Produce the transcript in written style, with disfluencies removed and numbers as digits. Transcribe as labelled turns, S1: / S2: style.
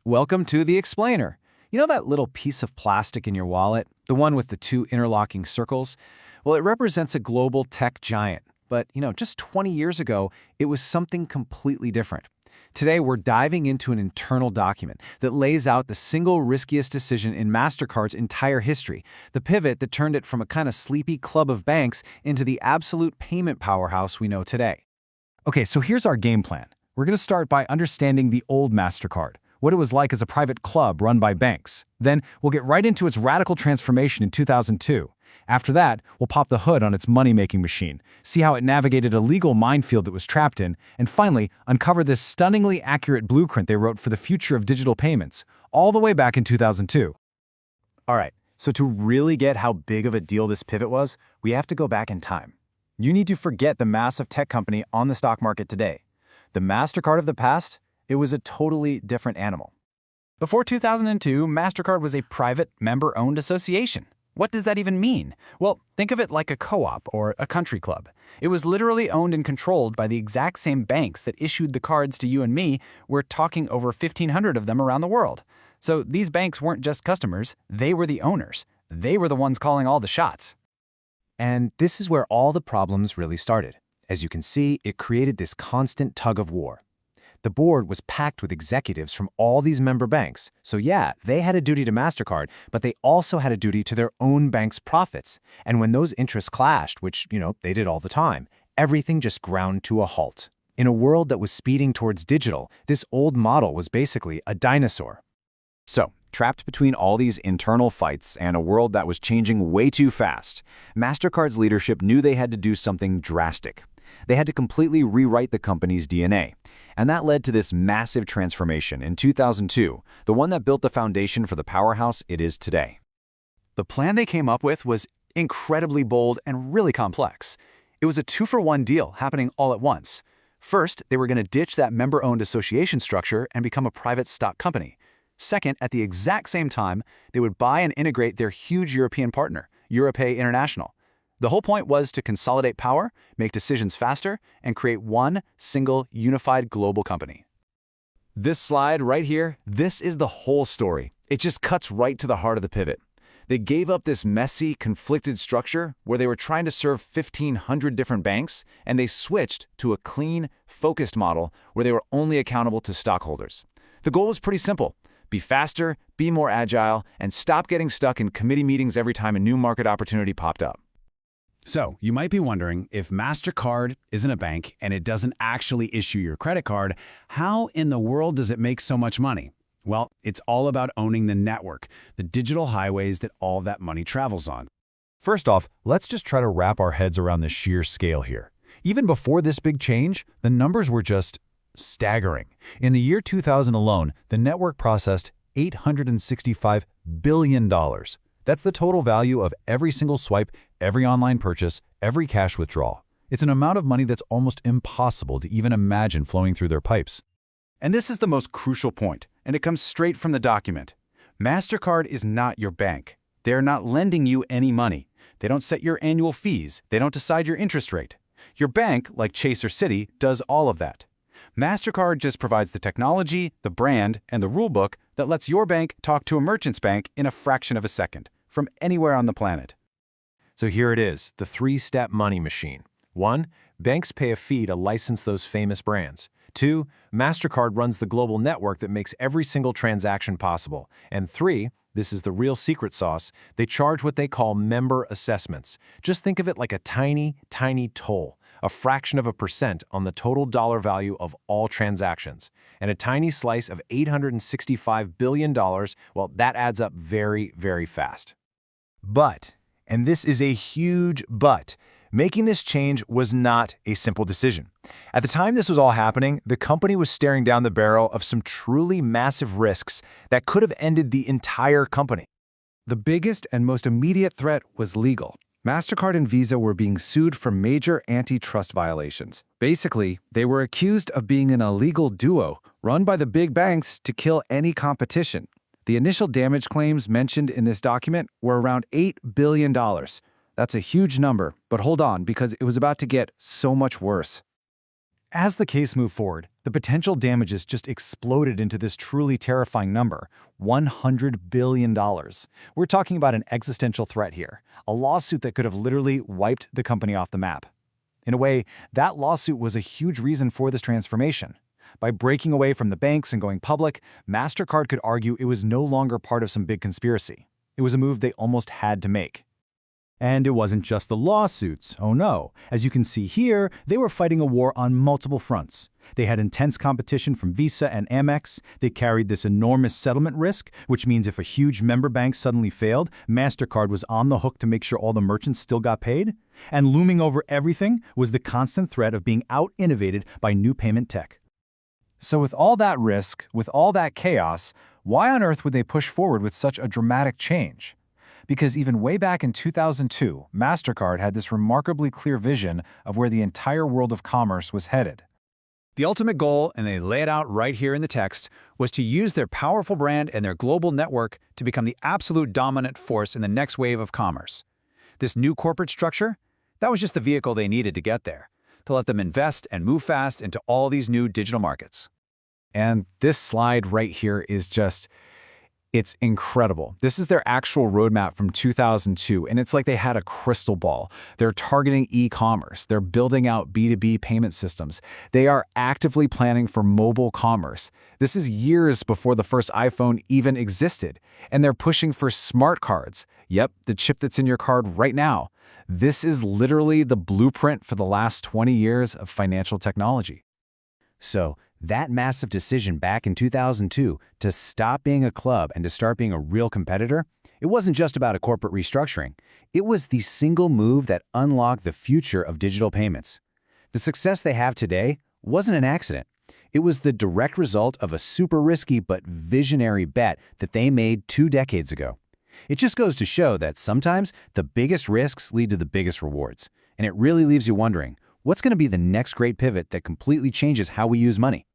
S1: Welcome to the Explainer. You know that little piece of plastic in your wallet, the one with the two interlocking circles? Well, it represents a global tech giant. But, just 20 years ago, it was something completely different. Today, we're diving into an internal document that lays out the single riskiest decision in Mastercard's entire history, the pivot that turned it from a kind of sleepy club of banks into the absolute payment powerhouse we know today.
S2: Okay, so here's our game plan. We're going to start by understanding the old Mastercard, what it was like as a private club run by banks. Then we'll get right into its radical transformation in 2002. After that, we'll pop the hood on its money-making machine, see how it navigated a legal minefield it was trapped in, and finally, uncover this stunningly accurate blueprint they wrote for the future of digital payments, all the way back in 2002.
S3: All right, so to really get how big of a deal this pivot was, we have to go back in time. You need to forget the massive tech company on the stock market today. The Mastercard of the past, it was a totally different animal.
S4: Before 2002, Mastercard was a private, member-owned association. What does that even mean? Well, think of it like a co-op or a country club. It was literally owned and controlled by the exact same banks that issued the cards to you and me. We're talking over 1,500 of them around the world. So these banks weren't just customers, they were the owners. They were the ones calling all the shots.
S3: And this is where all the problems really started. As you can see, it created this constant tug of war. The board was packed with executives from all these member banks. So yeah, they had a duty to Mastercard, but they also had a duty to their own bank's profits. And when those interests clashed, which, they did all the time, everything just ground to a halt. In a world that was speeding towards digital, this old model was basically a dinosaur.
S1: So, trapped between all these internal fights and a world that was changing way too fast, Mastercard's leadership knew they had to do something drastic. They had to completely rewrite the company's DNA. And that led to this massive transformation in 2002, the one that built the foundation for the powerhouse it is today.
S4: The plan they came up with was incredibly bold and really complex. It was a two-for-one deal happening all at once. First, they were going to ditch that member-owned association structure and become a private stock company. Second, at the exact same time, they would buy and integrate their huge European partner, Europay International. The whole point was to consolidate power, make decisions faster, and create one single unified global company.
S1: This slide right here, this is the whole story. It just cuts right to the heart of the pivot. They gave up this messy, conflicted structure where they were trying to serve 1,500 different banks, and they switched to a clean, focused model where they were only accountable to stockholders. The goal was pretty simple. Be faster, be more agile, and stop getting stuck in committee meetings every time a new market opportunity popped up.
S2: So, you might be wondering, if Mastercard isn't a bank and it doesn't actually issue your credit card, how in the world does it make so much money? Well, it's all about owning the network, the digital highways that all that money travels on.
S5: First off, let's just try to wrap our heads around the sheer scale here. Even before this big change, the numbers were just staggering. In the year 2000 alone, the network processed $865 billion. That's the total value of every single swipe, every online purchase, every cash withdrawal. It's an amount of money that's almost impossible to even imagine flowing through their pipes.
S4: And this is the most crucial point, and it comes straight from the document. Mastercard is not your bank. They're not lending you any money. They don't set your annual fees. They don't decide your interest rate. Your bank, like Chase or Citi, does all of that. Mastercard just provides the technology, the brand, and the rulebook that lets your bank talk to a merchant's bank in a fraction of a second, from anywhere on the planet.
S5: So here it is, the three-step money machine. 1. Banks pay a fee to license those famous brands. 2. Mastercard runs the global network that makes every single transaction possible. And 3. This is the real secret sauce, they charge what they call member assessments. Just think of it like a tiny, tiny toll, a fraction of a percent on the total dollar value of all transactions. And a tiny slice of $865 billion, well, that adds up very, very fast.
S3: But, and this is a huge but, making this change was not a simple decision. At the time this was all happening, the company was staring down the barrel of some truly massive risks that could have ended the entire company.
S6: The biggest and most immediate threat was legal. Mastercard and Visa were being sued for major antitrust violations. Basically, they were accused of being an illegal duo run by the big banks to kill any competition. The initial damage claims mentioned in this document were around $8 billion. That's a huge number, but hold on, because it was about to get so much worse.
S2: As the case moved forward, the potential damages just exploded into this truly terrifying number, $100 billion. We're talking about an existential threat here, a lawsuit that could have literally wiped the company off the map. In a way, that lawsuit was a huge reason for this transformation. By breaking away from the banks and going public, Mastercard could argue it was no longer part of some big conspiracy. It was a move they almost had to make.
S4: And it wasn't just the lawsuits, oh no. As you can see here, they were fighting a war on multiple fronts. They had intense competition from Visa and Amex. They carried this enormous settlement risk, which means if a huge member bank suddenly failed, Mastercard was on the hook to make sure all the merchants still got paid. And looming over everything was the constant threat of being out-innovated by new payment tech.
S2: So with all that risk, with all that chaos, why on earth would they push forward with such a dramatic change? Because even way back in 2002, Mastercard had this remarkably clear vision of where the entire world of commerce was headed.
S4: The ultimate goal, and they lay it out right here in the text, was to use their powerful brand and their global network to become the absolute dominant force in the next wave of commerce. This new corporate structure, that was just the vehicle they needed to get there, to let them invest and move fast into all these new digital markets.
S2: And this slide right here is just, it's incredible. This is their actual roadmap from 2002, and it's like they had a crystal ball. They're targeting e-commerce. They're building out B2B payment systems. They are actively planning for mobile commerce. This is years before the first iPhone even existed, and they're pushing for smart cards. Yep, the chip that's in your card right now. This is literally the blueprint for the last 20 years of financial technology.
S3: So, that massive decision back in 2002 to stop being a club and to start being a real competitor, it wasn't just about a corporate restructuring. It was the single move that unlocked the future of digital payments. The success they have today wasn't an accident. It was the direct result of a super risky but visionary bet that they made 2 decades ago. It just goes to show that sometimes the biggest risks lead to the biggest rewards. And it really leaves you wondering, what's going to be the next great pivot that completely changes how we use money?